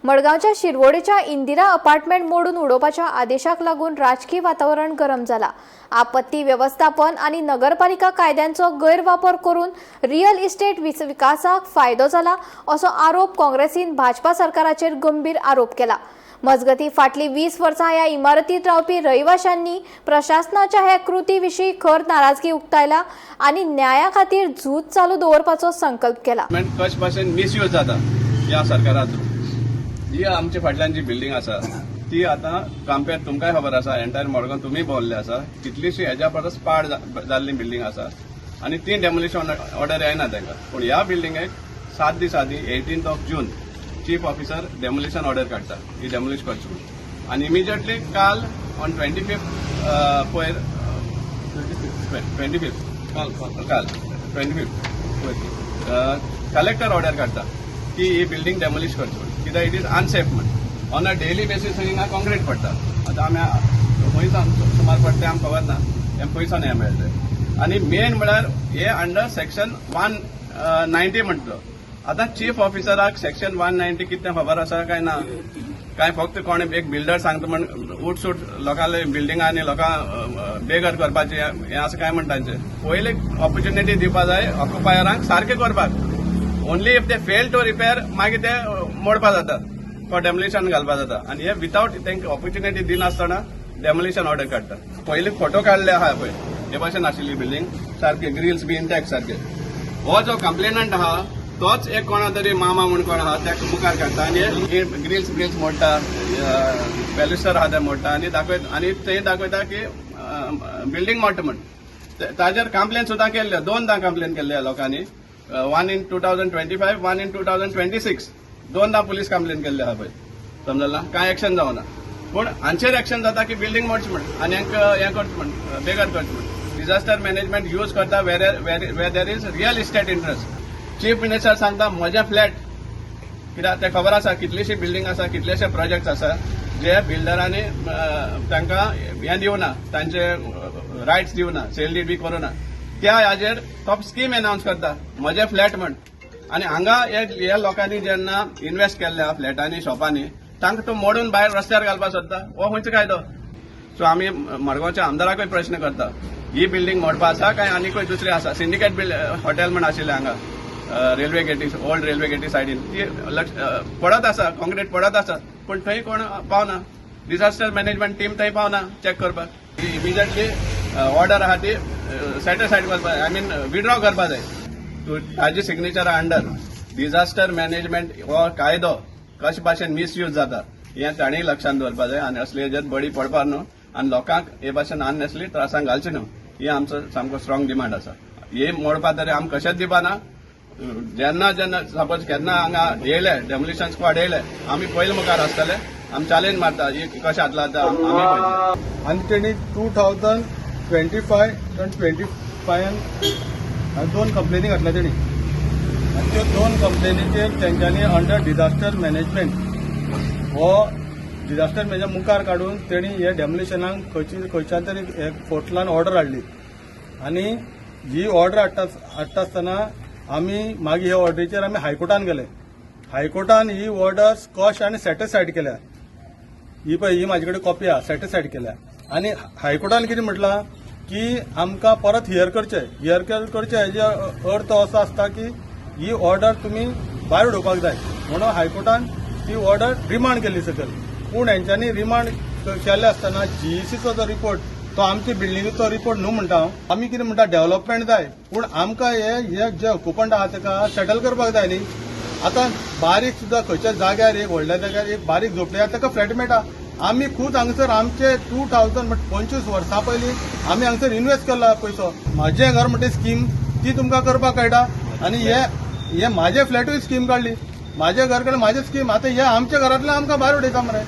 मडगावच्या शिरवोडेच्या Indira apartment मोडून उडोवपाच्या आदेशाक लागून राजकीय वातावरण गरम झाला। आपत्ती व्यवस्थापन आणि नगरपालिका कायद्यांचो गैरवापर करून रियल इस्टेट विकासाक फायदो झाला असो आरोप काँग्रेसीन भाजपा सरकाराचेर गंभीर आरोप केला। मजगती फाटली 20 वर्सां ह्या इमारतीत रावपी रहिवाशांनी प्रशासनाच्या ह्या कृतीविशीं खर नाराजगी उक्तायला आणि न्याया खातीर झूज चालू दवरपाचो संकल्प केला। कश भाशेन मिसयूज जाता ह्या सरकाराचो। ही आमच्या फाटल्यान जी बिल्डिंग आसा ती आता कंपेर तुमकांय खबर आसा, एंटायर मडगांव तुमी भोंवल्ले आसा, कितलीशी हेज्या परस पाड जाल्ली बिल्डिंग आसा आनी ती डेमोलिशन ऑर्डर येना तांकां। पूण ह्या बिल्डिंगेक 7 दीस आदी 18 जून चीफ ऑफिसर डेमोलिशन ऑर्डर काडटा ही डेमोलिश करची आनी इमिजिएटली काल ऑन 25 पयर 25 काल 25 कलेक्टर ऑर्डर काडटा की ही बिल्डिंग डेमोलिश करची कित्याक इट इज अनसेफ म्हण ऑन अ डेली बेसीस हिंगा कॉन्क्रीट पडटा। आतां आमी खंयसान सुमार पडटा आमकां खबर ना, हें पयसान हें मेळटलें आनी मेन म्हळ्यार हे अंडर सेक्शन 190 म्हणटलो। आतां चीफ ऑफिसराक सेक्शन 190 कितें खबर आसा काय ना, काय फक्त कोण एक बिल्डर सांगता म्हण उठसूट लोकांले बिल्डिंगा आनी लोकां बेगर करपाचें हें आसा काय म्हण तांचें पयले ऑपॉर्च्युनिटी दिवपा जाय ऑक्युपायरांक सारकें करपाक। Only if they fail to repair मागीर ते मोडपा जाता फॉर डेमोलिशन घालपा जाता आनी हे विथआउट तांकां ऑपॉर्च्युनिटी दिनासतना डेमोलिशन ऑर्डर काडटा। पयलीं फोटो काडले आहा पळय हे भाशेन आशिल्ली बिल्डिंग सारके ग्रिल्स बी इंटॅक्ट सारके। हो जो कंप्लेनंट आहा तोच एक कोणा तरी मामा म्हणून कोण आहा त्या मुखार काडटा आनी ग्रिल्स मोडटा, बॅल्युस्टर आहा ते मोडटा आनी दाखयता आनी ते दाखयता की बिल्डिंग मोडटा म्हण। ताजेर कंप्लेन सुद्दां केल्ले, 2दां कंप्लेन केल्ले लोकांनी, one in 2025, one in 2026 दोनदा पुलीस कंप्लेन केल्ले आहा पळय, समजला काय एक्शन जावना। पूण हांचेर एक्शन जाता की बिल्डिंग मोडची म्हण आनी हें करचें म्हण बेगर करचें म्हण। डिझास्टर मॅनेजमेंट यूज करता where there is real estate interest. Chief minister सांगता म्हजे फ्लॅट कित्याक ते खबर आसा कितलीशी बिल्डिंग आसा, कितलेशे प्रोजेक्ट आसा जे बिल्डरांनी तांकां हें दिवना, तांचे रायट्स दिवना, सेल डीड बी करूना। त्या हाजेर तो स्कीम अनाउन्स करता म्हजे फ्लॅट म्हण आनी हांगा हे लोकांनी जेन्ना इन्वेस्ट केल्ले आहा फ्लॅटांनी शॉपांनी तांकां तो मोडून भायर रस्त्यार घालपाक सोदता, हो खंयचो कायदो? सो आमी मडगांवच्या आमदाराकूय प्रश्न करता, ही बिल्डिंग मोडपा आसा काय आनीकूय दुसरी आसा? सिंडिकेट हॉटेल म्हण आशिल्लें हांगा railway Getty, old railway Getty सायडीन ती पडत आसा, कॉन्क्रीट पडत आसा, पूण थंय कोण पावना, डिझास्टर मॅनेजमेंट टीम थंय पावना चॅक करपाक। इमिजिएटली ऑर्डर आहा ती सॅटिस्फायड करपाक, आय मीन विड्रॉ करपा जाय। ताजी सिग्नेचरा अंडर डिझास्टर मॅनेजमेंट हो कायदो कशे भाशेन मिसयूज जाता हें ताणीय लक्षांत दवरपा जाय आनी असले हेजेर बळी पडपाक न्हू आनी लोकांक हे भाशेन अननेसली त्रासांक घालचे न्हू, ही आमचो सामको स्ट्रॉंग डिमांड आसा। हे मोडपा तरी आमी कशेंच दिवपाना। जेन्ना सपोज केन्ना हांगा येयले डेमोलिशन स्क्वॉड येयले आमी पयले मुखार आसतले, आमी चॅलेंज मारता ही कशें जातला आमी पळयता। आनी तेणी 2025 आनी 25 दोन कंप्लेनी घातल्या तेणी आनी त्यो 2 कंप्लेनीचेर तेंच्यांनी अंडर डिझास्टर मॅनेजमेंट हो डिझास्टर मॅनेजमेंट मुखार काडून तेणी हे डेमोलिशनाक खंयच्यान तरी कोर्टान ऑर्डर हाडली आनी ही ऑर्डर हाडटा आसतना आमी मागीर ह्या ऑर्डरीचेर आमी हायकोर्टान गेले। हायकोर्टान ही ऑर्डर स्कॉश आनी सॅटिस्फायड केल्या। ही पळय ही म्हाजे कडेन कॉपी आहा, सॅटिस्फायड केल्या आनी हायकोर्टान कितें म्हटलां की आमकां परत हियर करचे हेजे अर्थ असो आसता की ही ऑर्डर तुमी भायर उडोवपाक जाय म्हणून हायकोर्टान ती ऑर्डर रिमांड केल्ली सकयल। पूण हेंच्यांनी रिमांड केल्ले आसतना जीईसीचो जो रिपोर्ट तो आमच्या बिल्डिंगेचो रिपोर्ट न्हू म्हणटा हांव। आमी कितें म्हणटा डेव्हलपमेंट जाय पूण आमकां हे जे ऑक्युपंट आहा ताका सेटल करपाक जाय न्ही। आतां बारीक सुद्दां खंयच्या जाग्यार एक व्हडल्या जाग्यार एक बारीक झोपडी आहा ताका फ्लॅट मेळटा। आमी खूद हांगसर आमचे 2025 वर्सां पयलीं आमी हांगसर इन्वेस्ट केला पयसो। म्हाजें घर म्हणटा स्कीम ती तुमकां करपाक कळटा आनी हे म्हाजे फ्लॅटूय स्कीम काडली, म्हाजे घर कडे म्हाजे स्कीम। आतां हे आमच्या घरांतल्यान आमकां भायर उडयता मरे।